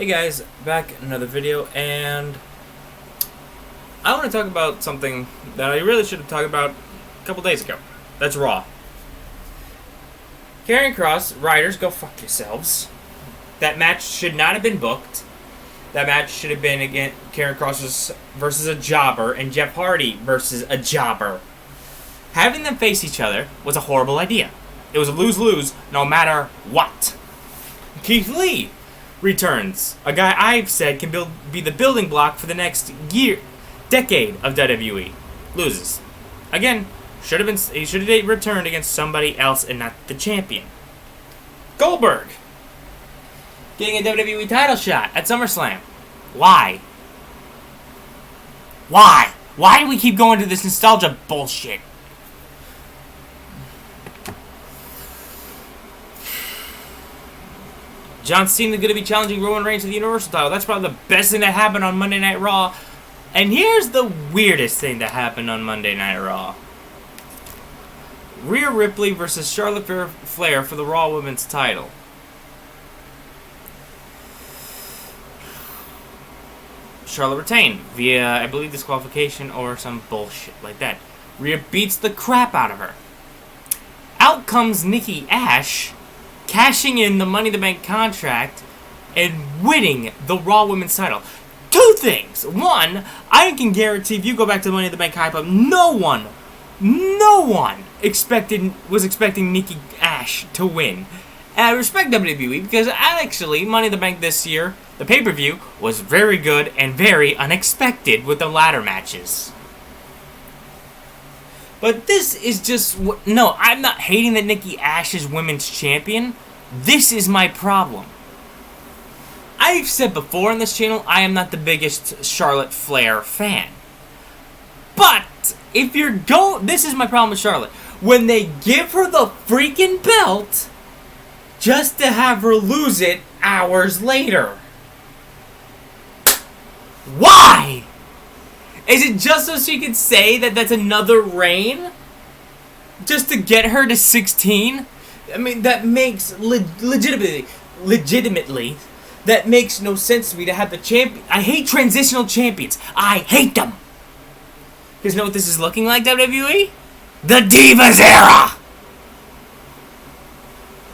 Hey guys, back in another video, and I want to talk about something that I really should have talked about a couple days ago. That's Raw. Karrion Kross, writers, go fuck yourselves. That match should not have been booked. That match should have been again Karrion Kross versus a jobber and Jeff Hardy versus a jobber. Having them face each other was a horrible idea. It was a lose-lose no matter what. Keith Lee returns. A guy I've said can be the building block for the next decade of WWE. Loses. Again, he should have returned against somebody else and not the champion. Goldberg getting a WWE title shot at SummerSlam. Why? Why? Why do we keep going to this nostalgia bullshit? John Cena going to be challenging Roman Reigns to the Universal title. That's probably the best thing that happened on Monday Night Raw. And here's the weirdest thing that happened on Monday Night Raw. Rhea Ripley versus Charlotte Flair for the Raw Women's title. Charlotte retained via, I believe, disqualification or some bullshit like that. Rhea beats the crap out of her. Out comes Nikki Ash, cashing in the Money in the Bank contract and winning the Raw Women's title. Two things. One, I can guarantee if you go back to the Money in the Bank hype-up, no one was expecting Nikki Ash to win. And I respect WWE because actually Money in the Bank this year, the pay-per-view, was very good and very unexpected with the ladder matches. But this is just... No, I'm not hating that Nikki Ash is women's champion. This is my problem. I've said before on this channel, I am not the biggest Charlotte Flair fan. But, if you're this is my problem with Charlotte. When they give her the freaking belt, just to have her lose it hours later. Why? Is it just so she can say that that's another reign? Just to get her to 16? I mean, that makes legitimately, that makes no sense to me to have the champion. I hate transitional champions. I hate them. Because you know what this is looking like, WWE? The Divas era!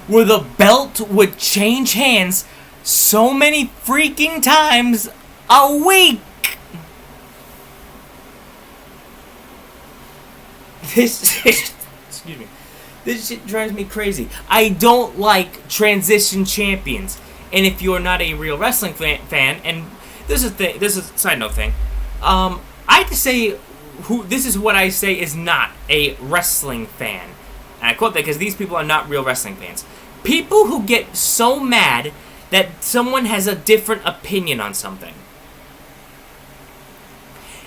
Where the belt would change hands so many freaking times a week. Excuse me. This shit drives me crazy. I don't like transition champions. And if you're not a real wrestling fan, and this is a side note thing. I have to say, this is what I say is not a wrestling fan. And I quote that because these people are not real wrestling fans. People who get so mad that someone has a different opinion on something.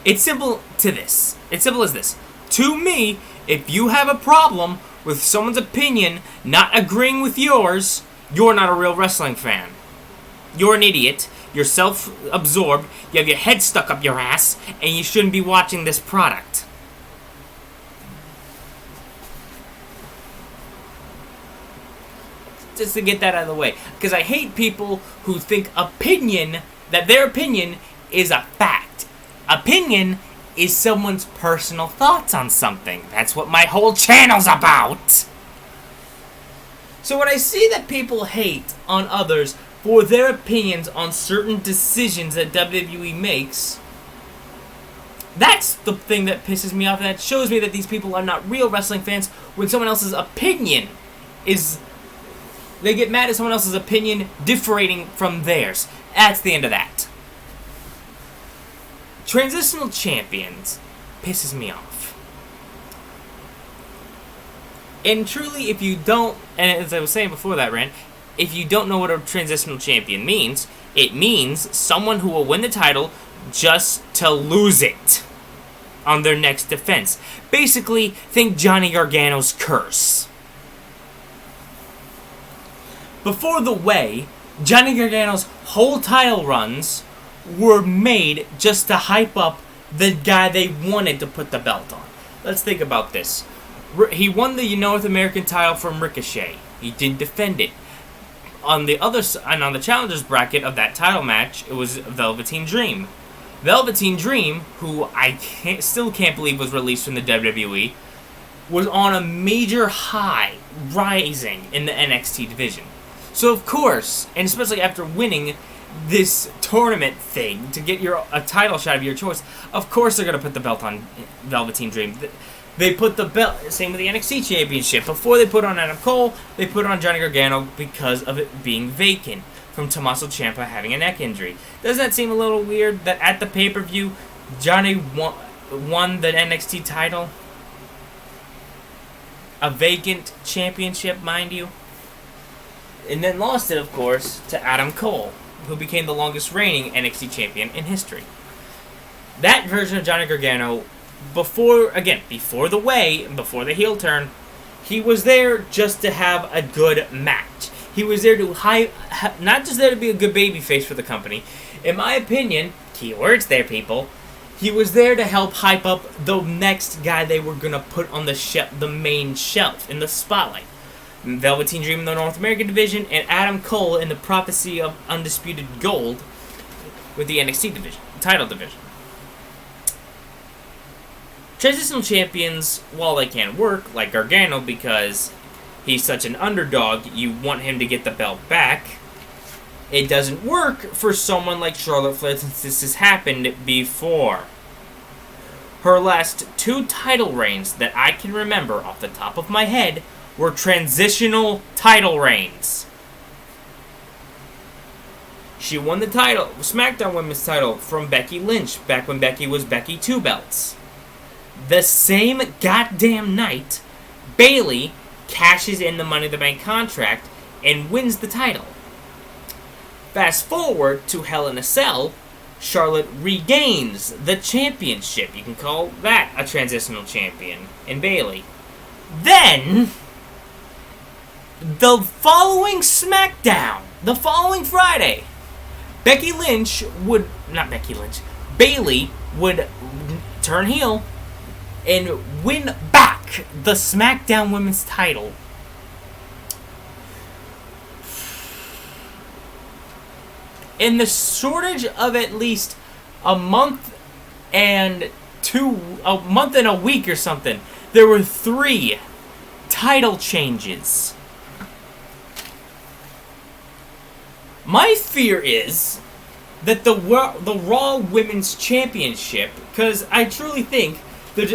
It's simple as this. To me, if you have a problem with someone's opinion not agreeing with yours, you're not a real wrestling fan. You're an idiot. You're self-absorbed. You have your head stuck up your ass, and you shouldn't be watching this product. Just to get that out of the way. Because I hate people who think that their opinion is a fact. Opinion is someone's personal thoughts on something. That's what my whole channel's about. So when I see that people hate on others for their opinions on certain decisions that WWE makes, that's the thing that pisses me off, and that shows me that these people are not real wrestling fans. When someone else's opinion they get mad at someone else's opinion differing from theirs. That's the end of that. Transitional champions pisses me off. And truly, if you don't, and as I was saying before that rant, if you don't know what a transitional champion means, it means someone who will win the title just to lose it on their next defense. Basically, think Johnny Gargano's curse. Before the way, Johnny Gargano's whole title runs were made just to hype up the guy they wanted to put the belt on. Let's think about this. He won the North American title from Ricochet. He didn't defend it. On the other side, and on the challengers bracket of that title match, it was Velveteen Dream. Velveteen Dream, who still can't believe was released from the WWE, was on a major high, rising in the NXT division. So of course, and especially after winning this tournament thing to get a title shot of your choice, of course they're going to put the belt on Velveteen Dream. They put the belt, same with the NXT Championship. Before they put on Adam Cole, they put on Johnny Gargano because of it being vacant from Tommaso Ciampa having a neck injury. Doesn't that seem a little weird that at the pay-per-view, Johnny won the NXT title? A vacant championship, mind you. And then lost it, of course, to Adam Cole, who became the longest reigning NXT champion in history. That version of Johnny Gargano, before the heel turn, he was there just to have a good match. He was there to not just there to be a good babyface for the company. In my opinion, keywords there, people, he was there to help hype up the next guy they were going to put on the main shelf, in the spotlight. Velveteen Dream in the North American division, and Adam Cole in the Prophecy of Undisputed Gold with the NXT division, title division. Transitional champions, while they can work, like Gargano, because he's such an underdog, you want him to get the belt back. It doesn't work for someone like Charlotte Flair since this has happened before. Her last 2 title reigns that I can remember off the top of my head were transitional title reigns. She won the title, SmackDown Women's title, from Becky Lynch, back when Becky was Becky 2 Belts. The same goddamn night, Bayley cashes in the Money in the Bank contract and wins the title. Fast forward to Hell in a Cell, Charlotte regains the championship. You can call that a transitional champion in Bayley. Then, the following SmackDown, the following Friday, Bayley would turn heel and win back the SmackDown Women's title. In the shortage of at least a month and a week or something, there were 3 title changes. My fear is that the Raw Women's Championship, because I truly think they're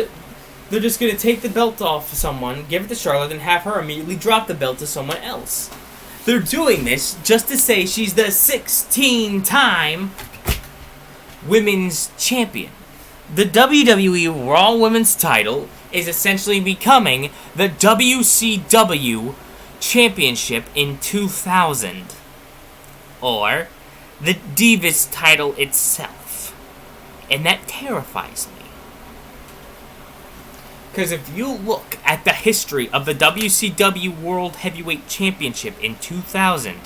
just going to take the belt off of someone, give it to Charlotte, and have her immediately drop the belt to someone else. They're doing this just to say she's the 16-time women's champion. The WWE Raw Women's title is essentially becoming the WCW Championship in 2000. Or the Divas title itself. And that terrifies me. Because if you look at the history of the WCW World Heavyweight Championship in 2000,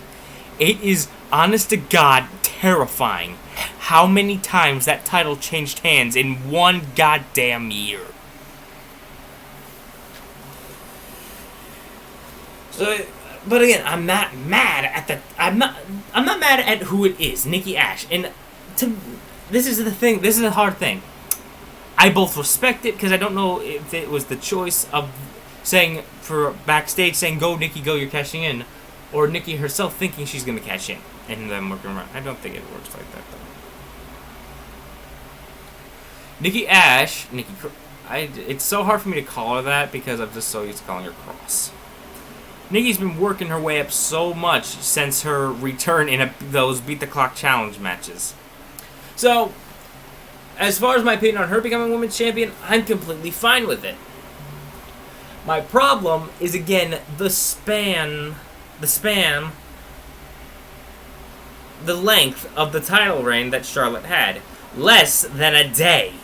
it is, honest to God, terrifying how many times that title changed hands in one goddamn year. So, but again, I'm not mad at who it is, Nikki Ash. And this is the thing, this is the hard thing. I both respect it, because I don't know if it was the choice of saying, for backstage, saying, go, Nikki, go, you're cashing in, or Nikki herself thinking she's going to cash in, and then working around. I don't think it works like that, though. Nikki Ash, it's so hard for me to call her that, because I'm just so used to calling her Cross. Nikki's been working her way up so much since her return in those Beat the Clock Challenge matches. So, as far as my opinion on her becoming women's champion, I'm completely fine with it. My problem is, again, the length of the title reign that Charlotte had. Less than a day.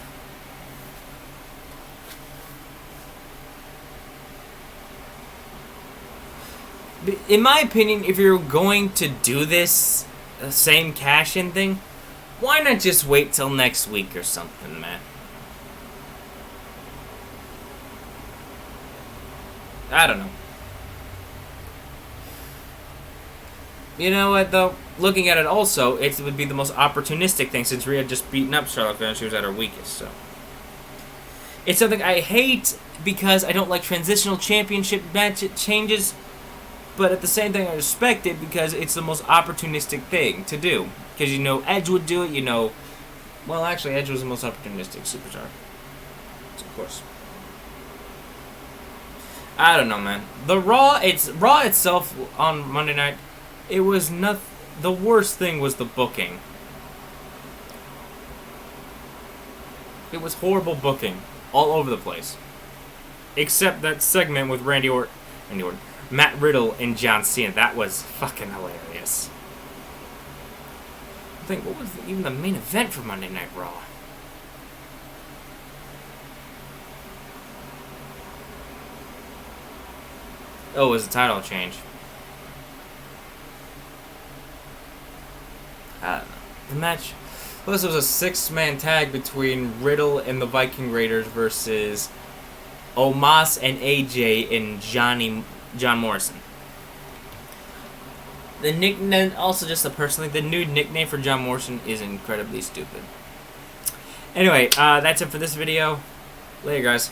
In my opinion, if you're going to do this same cash-in thing, why not just wait till next week or something, man? I don't know. You know what, though? Looking at it also, it would be the most opportunistic thing since Rhea had just beaten up Charlotte Flair and she was at her weakest, so. It's something I hate because I don't like transitional championship match changes, but at the same time I respect it because it's the most opportunistic thing to do. Because you know Edge would do it, you know... Well, actually, Edge was the most opportunistic superstar. So, of course. I don't know, man. Raw itself on Monday night, it was not. The worst thing was the booking. It was horrible booking all over the place, except that segment with Randy Orton, Matt Riddle, and John Cena. That was fucking hilarious. I think what was even the main event for Monday Night Raw? Oh, it was a title change. I don't know. The match. Well, this was a 6-man tag between Riddle and the Viking Raiders versus Omos and AJ and John Morrison. The nickname, also just personally, the new nickname for John Morrison is incredibly stupid. Anyway, that's it for this video. Later, guys.